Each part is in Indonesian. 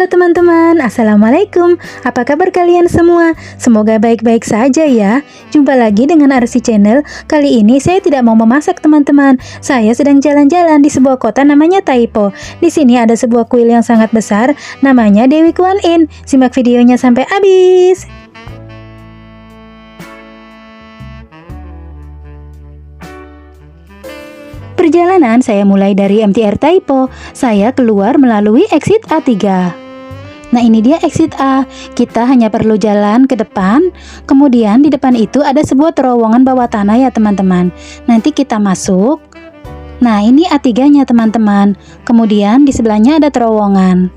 Halo teman-teman, Assalamualaikum. Apa kabar kalian semua? Semoga baik-baik saja ya. Jumpa lagi dengan Arsi Channel. Kali ini saya tidak mau memasak teman-teman. Saya sedang jalan-jalan di sebuah kota namanya Taipo. Di sini ada sebuah kuil yang sangat besar, namanya Dewi Kuan Yin. Simak videonya sampai habis. Perjalanan saya mulai dari MTR Taipo. Saya keluar melalui exit A3. Nah, ini dia exit A. Kita hanya perlu jalan ke depan. Kemudian di depan itu ada sebuah terowongan bawah tanah ya teman-teman. Nanti kita masuk. Nah, ini A3-nya teman-teman. Kemudian di sebelahnya ada terowongan.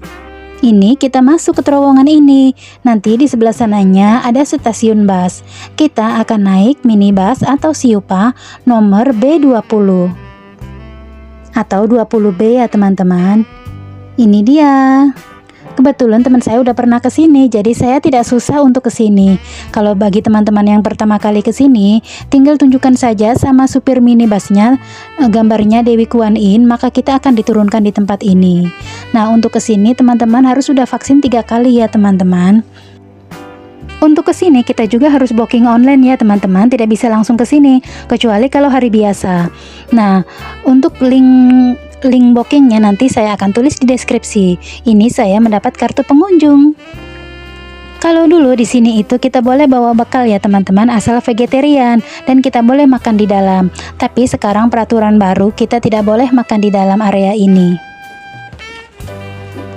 Ini kita masuk ke terowongan ini. Nanti di sebelah sananya ada stasiun bus. Kita akan naik minibus atau Siupa nomor B20 atau 20B ya teman-teman. Ini dia. Kebetulan teman saya udah pernah ke sini, jadi saya tidak susah untuk ke sini. Kalau bagi teman-teman yang pertama kali ke sini, tinggal tunjukkan saja sama supir minibusnya gambarnya Dewi Kuan Yin, maka kita akan diturunkan di tempat ini. Nah, untuk ke sini teman-teman harus sudah vaksin 3 kali ya teman-teman. Untuk ke sini kita juga harus booking online ya teman-teman, tidak bisa langsung ke sini kecuali kalau hari biasa. Nah, untuk link bookingnya nanti saya akan tulis di deskripsi. Ini saya mendapat kartu pengunjung. Kalau dulu di sini itu kita boleh bawa bekal ya teman-teman, asal vegetarian, dan kita boleh makan di dalam. Tapi sekarang peraturan baru, kita tidak boleh makan di dalam area ini.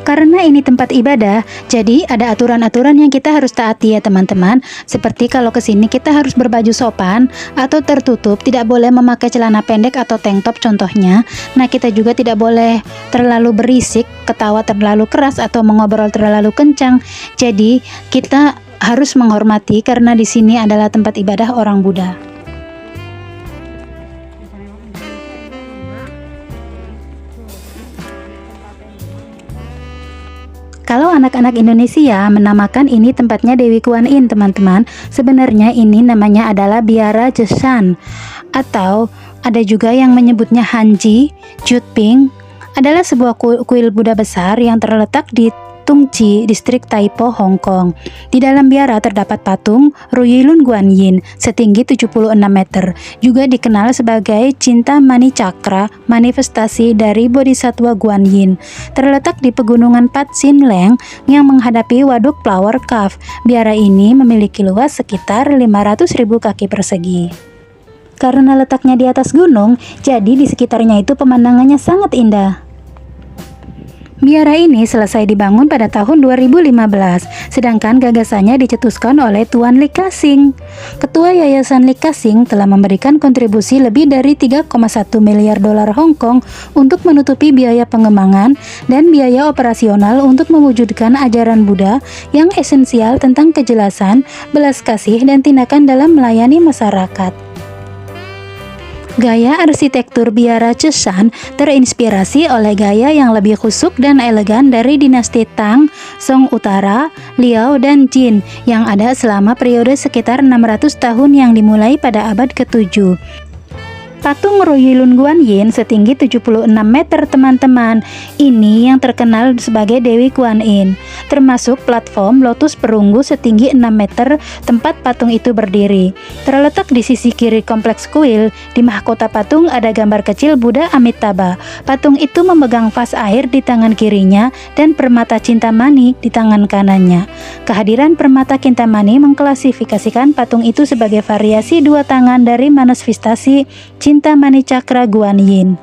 Karena ini tempat ibadah, jadi ada aturan-aturan yang kita harus taati ya teman-teman. Seperti kalau ke sini kita harus berbaju sopan atau tertutup, tidak boleh memakai celana pendek atau tank top contohnya. Nah, kita juga tidak boleh terlalu berisik, ketawa terlalu keras atau mengobrol terlalu kencang. Jadi, kita harus menghormati karena di sini adalah tempat ibadah orang Buddha. Kalau anak-anak Indonesia menamakan ini tempatnya Dewi Kuan Yin teman-teman, sebenarnya ini namanya adalah Biara Jesan, atau ada juga yang menyebutnya Hanji Jutping. Adalah sebuah kuil Buddha besar yang terletak di Tungchi, distrik Taipo, Hong Kong. Di dalam biara terdapat patung Ruilun Guan Yin setinggi 76 meter, juga dikenal sebagai Cinta Mani Cakra, manifestasi dari Bodhisattva Guan Yin. Terletak di pegunungan Pat Sin Leng yang menghadapi Waduk Flower Cave. Biara ini memiliki luas sekitar 500.000 kaki persegi. Karena letaknya di atas gunung, jadi di sekitarnya itu pemandangannya sangat indah. Biara ini selesai dibangun pada tahun 2015, sedangkan gagasannya dicetuskan oleh Tuan Li Ka-shing. Ketua Yayasan Li Ka-shing telah memberikan kontribusi lebih dari 3,1 miliar dolar Hong Kong untuk menutupi biaya pengembangan dan biaya operasional untuk mewujudkan ajaran Buddha yang esensial tentang kejelasan, belas kasih, dan tindakan dalam melayani masyarakat. Gaya arsitektur Biara Jesan terinspirasi oleh gaya yang lebih khusyuk dan elegan dari dinasti Tang, Song Utara, Liao, dan Jin yang ada selama periode sekitar 600 tahun yang dimulai pada abad ke-7. Patung Ruilun Guan Yin setinggi 76 meter teman-teman. Ini yang terkenal sebagai Dewi Kuan Yin. Termasuk platform lotus perunggu setinggi 6 meter tempat patung itu berdiri. Terletak di sisi kiri kompleks kuil, di mahkota patung ada gambar kecil Buddha Amitabha. Patung itu memegang vas air di tangan kirinya dan permata Cintamani di tangan kanannya. Kehadiran permata Cintamani mengklasifikasikan patung itu sebagai variasi dua tangan dari manifestasi Cinta Mani Cakra Guan Yin.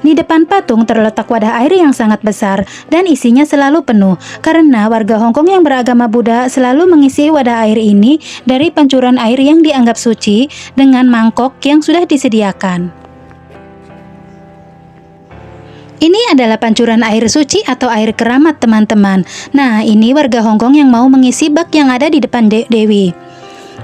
Di depan patung terletak wadah air yang sangat besar dan isinya selalu penuh karena warga Hong Kong yang beragama Buddha selalu mengisi wadah air ini dari pancuran air yang dianggap suci dengan mangkok yang sudah disediakan. Ini adalah pancuran air suci atau air keramat teman-teman. Nah, ini warga Hong Kong yang mau mengisi bak yang ada di depan Dewi.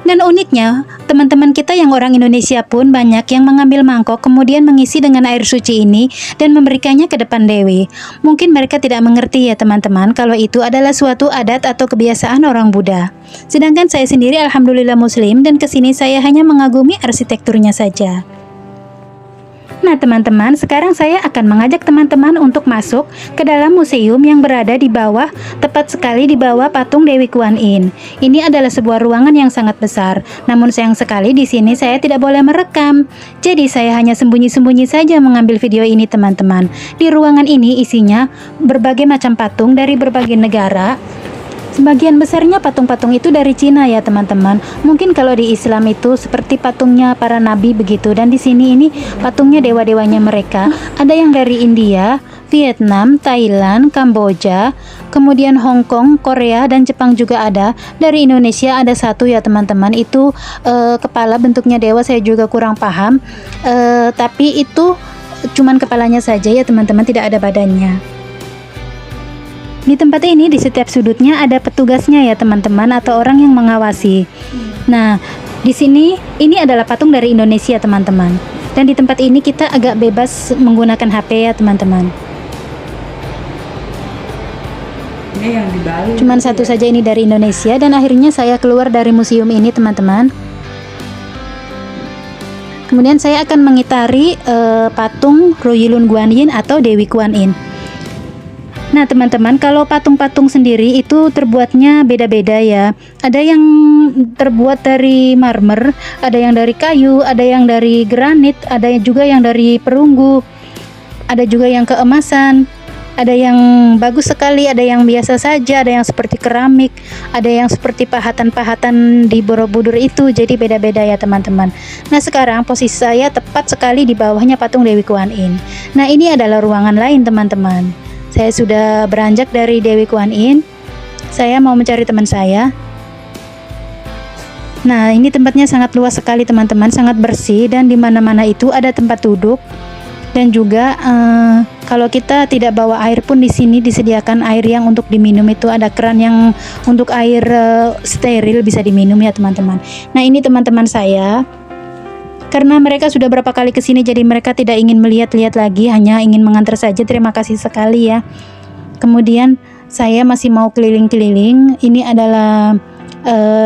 Dan uniknya, teman-teman kita yang orang Indonesia pun banyak yang mengambil mangkok kemudian mengisi dengan air suci ini dan memberikannya ke depan Dewi. Mungkin mereka tidak mengerti ya teman-teman kalau itu adalah suatu adat atau kebiasaan orang Buddha. Sedangkan saya sendiri alhamdulillah muslim dan kesini saya hanya mengagumi arsitekturnya saja. Nah teman-teman, sekarang saya akan mengajak teman-teman untuk masuk ke dalam museum yang berada di bawah, tepat sekali di bawah patung Dewi Kuan Yin. Ini adalah sebuah ruangan yang sangat besar, namun sayang sekali di sini saya tidak boleh merekam. Jadi saya hanya sembunyi-sembunyi saja mengambil video ini teman-teman. Di ruangan ini isinya berbagai macam patung dari berbagai negara. Sebagian besarnya patung-patung itu dari Cina ya teman-teman. Mungkin kalau di Islam itu seperti patungnya para nabi begitu, dan di sini ini patungnya dewa-dewanya mereka. Ada yang dari India, Vietnam, Thailand, Kamboja, kemudian Hong Kong, Korea, dan Jepang juga ada. Dari Indonesia ada satu ya teman-teman, itu kepala bentuknya dewa, saya juga kurang paham, tapi itu cuman kepalanya saja ya teman-teman, tidak ada badannya. Di tempat ini di setiap sudutnya ada petugasnya ya teman-teman, atau orang yang mengawasi. Nah, di sini ini adalah patung dari Indonesia teman-teman. Dan di tempat ini kita agak bebas menggunakan HP ya teman-teman. Ini yang di Bali. Cuman satu saja ini dari Indonesia, dan akhirnya saya keluar dari museum ini teman-teman. Kemudian saya akan mengitari patung Ruilun Guan Yin atau Dewi Kuan Yin. Nah teman-teman, kalau patung-patung sendiri itu terbuatnya beda-beda ya. Ada yang terbuat dari marmer, ada yang dari kayu, ada yang dari granit, ada juga yang dari perunggu, ada juga yang keemasan, ada yang bagus sekali, ada yang biasa saja, ada yang seperti keramik, ada yang seperti pahatan-pahatan di Borobudur itu. Jadi beda-beda ya teman-teman. Nah sekarang posisi saya tepat sekali di bawahnya patung Dewi Kuan Yin. Nah ini adalah ruangan lain teman-teman. Saya sudah beranjak dari Dewi Kuan Yin. Saya mau mencari teman saya. Nah, ini tempatnya sangat luas sekali teman-teman, sangat bersih, dan di mana-mana itu ada tempat duduk. Dan juga kalau kita tidak bawa air pun di sini disediakan air yang untuk diminum, itu ada keran yang untuk air steril bisa diminum ya teman-teman. Nah, ini teman-teman saya. Karena mereka sudah berapa kali kesini, jadi mereka tidak ingin melihat-lihat lagi, hanya ingin mengantar saja. Terima kasih sekali ya. Kemudian saya masih mau keliling-keliling. Ini adalah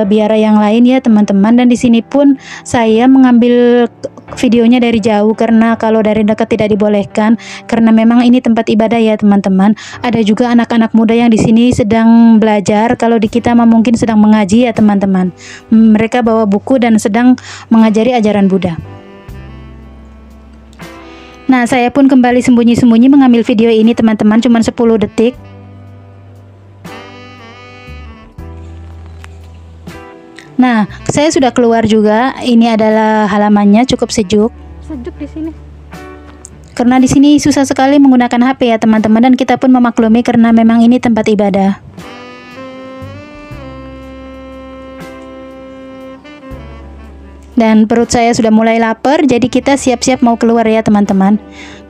biara yang lain ya teman-teman, dan di sini pun saya mengambil videonya dari jauh karena kalau dari dekat tidak dibolehkan, karena memang ini tempat ibadah ya teman-teman. Ada juga anak-anak muda yang di sini sedang belajar. Kalau di kita mah mungkin sedang mengaji ya teman-teman. Mereka bawa buku dan sedang mengajari ajaran Buddha. Nah, saya pun kembali sembunyi-sembunyi mengambil video ini teman-teman, cuma 10 detik. Nah, saya sudah keluar juga. Ini adalah halamannya, cukup sejuk. Sejuk di sini. Karena di sini susah sekali menggunakan HP ya teman-teman, dan kita pun memaklumi karena memang ini tempat ibadah. Dan perut saya sudah mulai lapar, jadi kita siap-siap mau keluar ya teman-teman.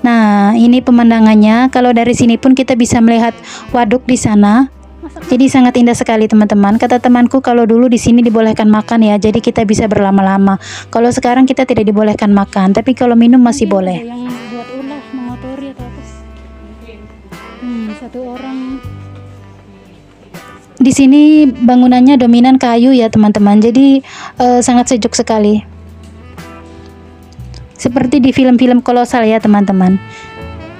Nah, ini pemandangannya. Kalau dari sini pun kita bisa melihat waduk di sana. Jadi sangat indah sekali teman-teman. Kata temanku kalau dulu di sini dibolehkan makan ya, jadi kita bisa berlama-lama. Kalau sekarang kita tidak dibolehkan makan, tapi kalau minum masih boleh. Yang buat ulah mengotori atau apa? Satu orang. Di sini bangunannya dominan kayu ya teman-teman, jadi sangat sejuk sekali. Seperti di film-film kolosal ya teman-teman.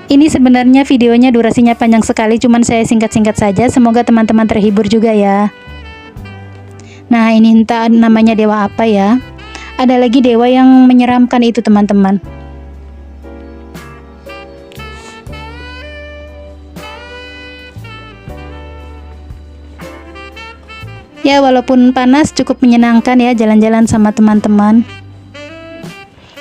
Ini sebenarnya videonya durasinya panjang sekali, cuman saya singkat-singkat saja. Semoga teman-teman terhibur juga ya. Nah, ini entah namanya dewa apa ya. Ada lagi dewa yang menyeramkan itu teman-teman. Ya, walaupun panas cukup menyenangkan ya jalan-jalan sama teman-teman.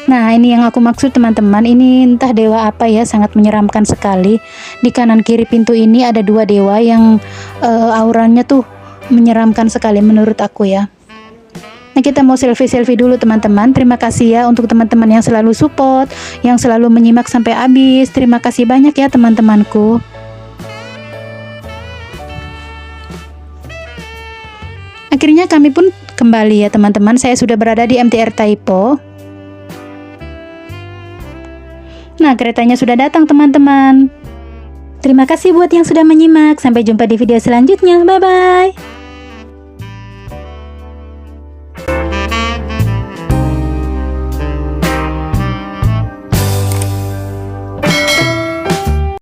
Nah, ini yang aku maksud teman-teman. Ini entah dewa apa ya, sangat menyeramkan sekali. Di kanan kiri pintu ini ada dua dewa yang auranya tuh menyeramkan sekali menurut aku ya. Nah, kita mau selfie-selfie dulu teman-teman. Terima kasih ya untuk teman-teman yang selalu support, yang selalu menyimak sampai habis. Terima kasih banyak ya teman-temanku. Akhirnya kami pun kembali ya teman-teman. Saya sudah berada di MTR Taipo. Nah, keretanya sudah datang teman-teman. Terima kasih buat yang sudah menyimak. Sampai jumpa di video selanjutnya. Bye-bye.